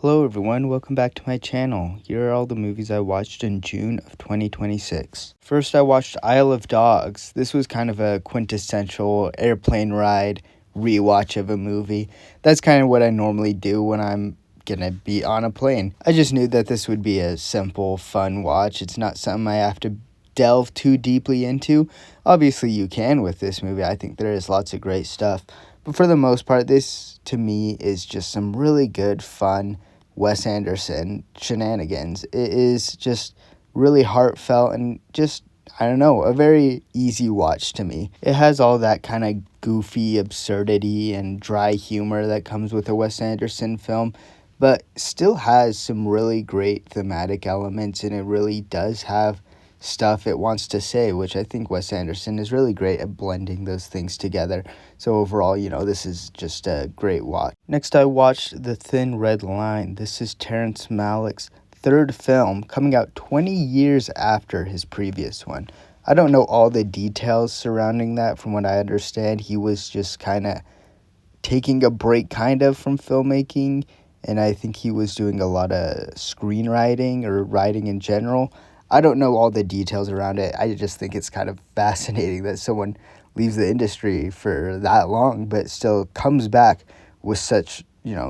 Hello everyone, welcome back to my channel. Here are all the movies I watched in June of 2026. First, I watched Isle of Dogs. This was kind of a quintessential airplane ride rewatch of a movie. That's kind of what I normally do when I'm gonna be on a plane. I just knew that this would be a simple, fun watch. It's not something I have to delve too deeply into. Obviously, you can with this movie. I think there is lots of great stuff. But for the most part, this to me is just some really good, fun Wes Anderson shenanigans. It is just really heartfelt and just, I don't know, a very easy watch to me. It has all that kind of goofy absurdity and dry humor that comes with a Wes Anderson film, but still has some really great thematic elements, and it really does have stuff it wants to say, which I think Wes Anderson is really great at blending those things together. So overall, this is just a great watch. Next, I watched The Thin Red Line. This is Terrence Malick's third film, coming out 20 years after his previous one. I don't know all the details surrounding that. From what I understand, he was just kind of taking a break from filmmaking, and I think he was doing a lot of screenwriting or writing in general. I don't know all the details around it. I just think it's kind of fascinating that someone leaves the industry for that long but still comes back with such,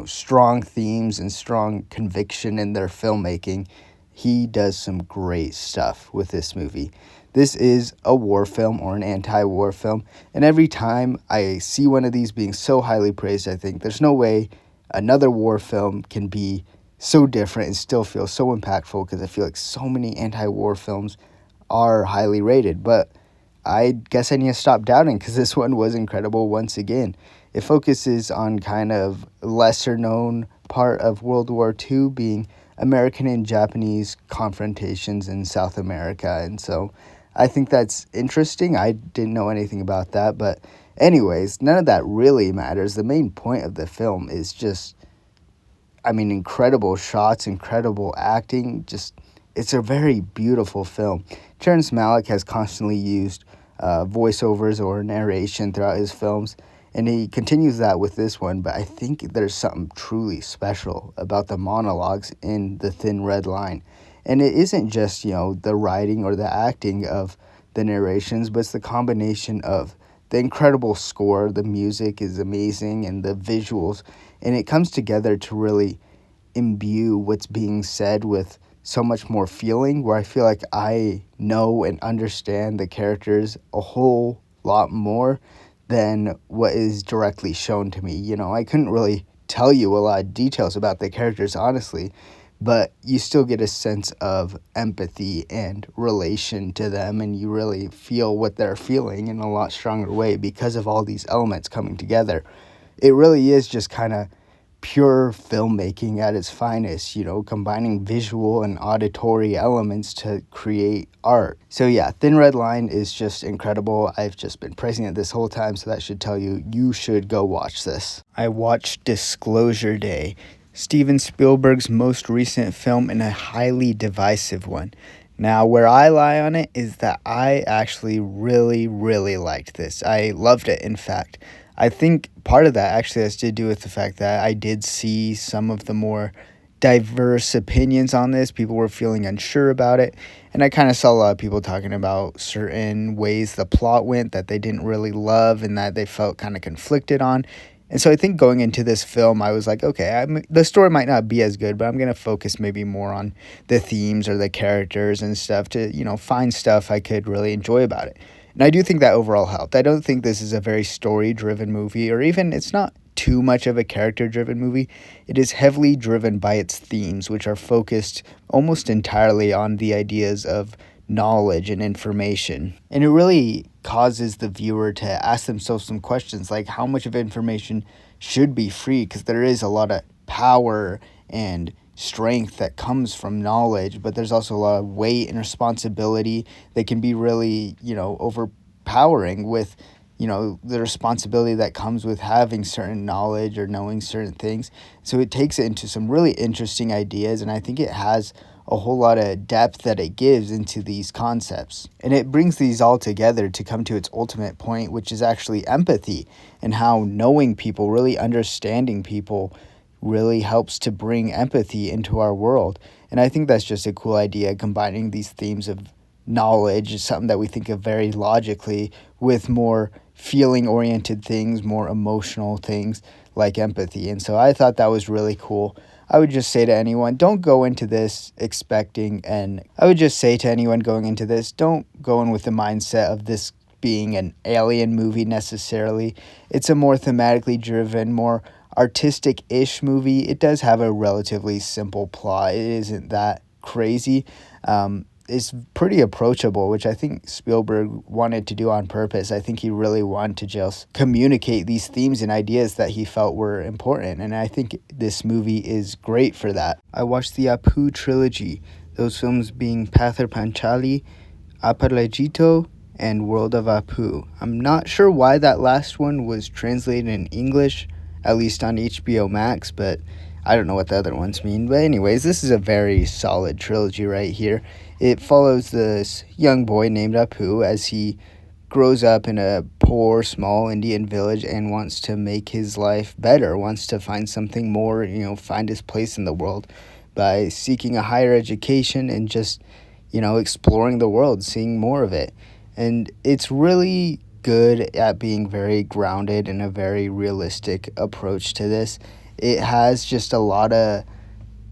strong themes and strong conviction in their filmmaking. He does some great stuff with this movie. This is a war film or an anti-war film, and every time I see one of these being so highly praised, I think there's no way another war film can be so different and still feel so impactful, because I feel like so many anti-war films are highly rated. But I guess I need to stop doubting, because this one was incredible once again. It focuses on kind of lesser known part of World War II, being American and Japanese confrontations in South America. And so I think that's interesting. I didn't know anything about that. But anyways, none of that really matters. The main point of the film is just, incredible shots, incredible acting. It's a very beautiful film. Terrence Malick has constantly used voiceovers or narration throughout his films, and he continues that with this one. But I think there's something truly special about the monologues in The Thin Red Line. And it isn't just, the writing or the acting of the narrations, but it's the combination of the incredible score. The music is amazing, and the visuals, and it comes together to really imbue what's being said with so much more feeling, where I feel like I know and understand the characters a whole lot more than what is directly shown to me. I couldn't really tell you a lot of details about the characters, honestly, but you still get a sense of empathy and relation to them, and you really feel what they're feeling in a lot stronger way because of all these elements coming together. It really is just kind of pure filmmaking at its finest, combining visual and auditory elements to create art. So yeah, Thin Red Line is just incredible. I've just been praising it this whole time, so that should tell you should go watch this. I watched Disclosure Day, Steven Spielberg's most recent film, and a highly divisive one. Now, where I lie on it is that I actually really, really liked this. I loved it, in fact. I think part of that actually has to do with the fact that I did see some of the more diverse opinions on this. People were feeling unsure about it, and I kind of saw a lot of people talking about certain ways the plot went that they didn't really love and that they felt kind of conflicted on. And so I think going into this film, I was like, okay, the story might not be as good, but I'm going to focus maybe more on the themes or the characters and stuff to, find stuff I could really enjoy about it. And I do think that overall helped. I don't think this is a very story-driven movie, or even it's not too much of a character-driven movie. It is heavily driven by its themes, which are focused almost entirely on the ideas of knowledge and information. And it really causes the viewer to ask themselves some questions, like how much of information should be free, because there is a lot of power and strength that comes from knowledge, but there's also a lot of weight and responsibility that can be really, overpowering with, the responsibility that comes with having certain knowledge or knowing certain things. So it takes it into some really interesting ideas, and I think it has a whole lot of depth that it gives into these concepts. And it brings these all together to come to its ultimate point, which is actually empathy, and how knowing people, really understanding people, really helps to bring empathy into our world. And I think that's just a cool idea, combining these themes of knowledge is something that we think of very logically with more feeling oriented things, more emotional things like empathy. And so I thought that was really cool. I would just say to anyone, don't go into this expecting, and I would just say to anyone going into this, don't go in with the mindset of this being an alien movie necessarily. It's a more thematically driven, more artistic-ish movie. It does have a relatively simple plot. It isn't that crazy. It's pretty approachable, which I think Spielberg wanted to do on purpose. I think he really wanted to just communicate these themes and ideas that he felt were important, and I think this movie is great for that. I watched the Apu trilogy, those films being Pather Panchali, Aparajito, and World of Apu. I'm not sure why that last one was translated in English, at least on HBO Max, but I don't know what the other ones mean. But anyways, this is a very solid trilogy right here. It follows this young boy named Apu as he grows up in a poor, small Indian village and wants to make his life better, wants to find something more, find his place in the world by seeking a higher education and just, exploring the world, seeing more of it. And it's really good at being very grounded and a very realistic approach to this. It has just a lot of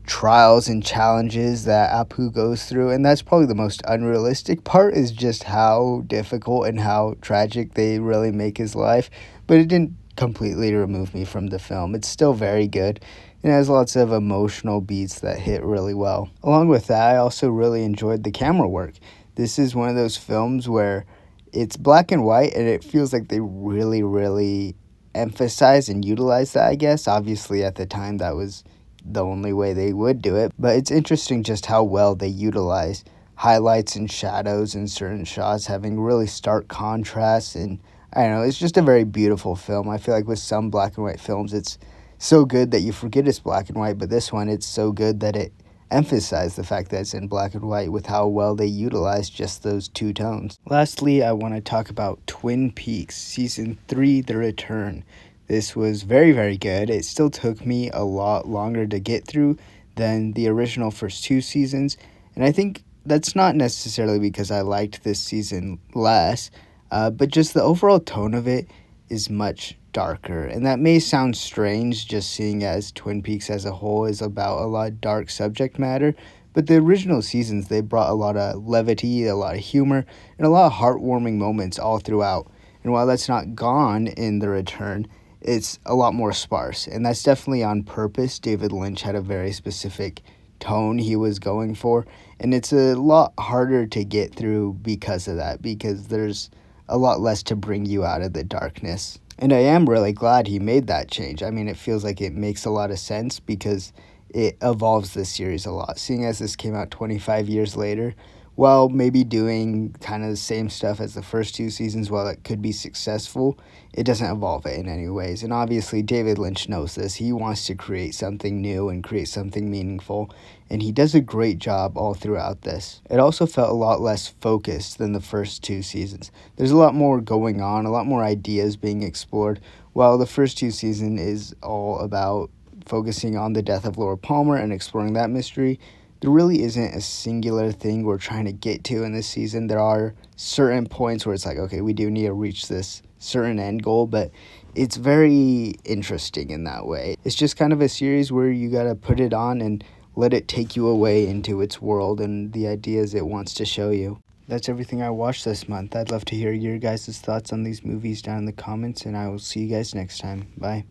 trials and challenges that Apu goes through, and that's probably the most unrealistic part, is just how difficult and how tragic they really make his life. But it didn't completely remove me from the film. It's still very good. It has lots of emotional beats that hit really well. Along with that, I also really enjoyed the camera work. This is one of those films where it's black and white, and it feels like they really, really emphasize and utilize that, I guess. Obviously, at the time, that was the only way they would do it. But it's interesting just how well they utilize highlights and shadows in certain shots, having really stark contrasts. And I don't know, it's just a very beautiful film. I feel like with some black and white films, it's so good that you forget it's black and white. But this one, it's so good that it emphasize the fact that it's in black and white with how well they utilize just those two tones. Lastly, I want to talk about Twin Peaks Season 3, The Return. This was very, very good. It still took me a lot longer to get through than the original first two seasons, and I think that's not necessarily because I liked this season less, but just the overall tone of it is much darker. And that may sound strange, just seeing as Twin Peaks as a whole is about a lot of dark subject matter, but the original seasons, they brought a lot of levity, a lot of humor, and a lot of heartwarming moments all throughout. And while that's not gone in The Return, it's a lot more sparse, and that's definitely on purpose. David Lynch had a very specific tone he was going for, and it's a lot harder to get through because of that, because there's a lot less to bring you out of the darkness. And I am really glad he made that change. I mean, it feels like it makes a lot of sense because it evolves this series a lot. Seeing as this came out 25 years later, while maybe doing kind of the same stuff as the first two seasons, while it could be successful, it doesn't evolve it in any ways. And obviously, David Lynch knows this. He wants to create something new and create something meaningful, and he does a great job all throughout this. It also felt a lot less focused than the first two seasons. There's a lot more going on, a lot more ideas being explored, while the first two seasons is all about focusing on the death of Laura Palmer and exploring that mystery. There really isn't a singular thing we're trying to get to in this season. There are certain points where it's like, okay, we do need to reach this certain end goal, but it's very interesting in that way. It's just kind of a series where you gotta put it on and let it take you away into its world and the ideas it wants to show you. That's everything I watched this month. I'd love to hear your guys' thoughts on these movies down in the comments, and I will see you guys next time. Bye.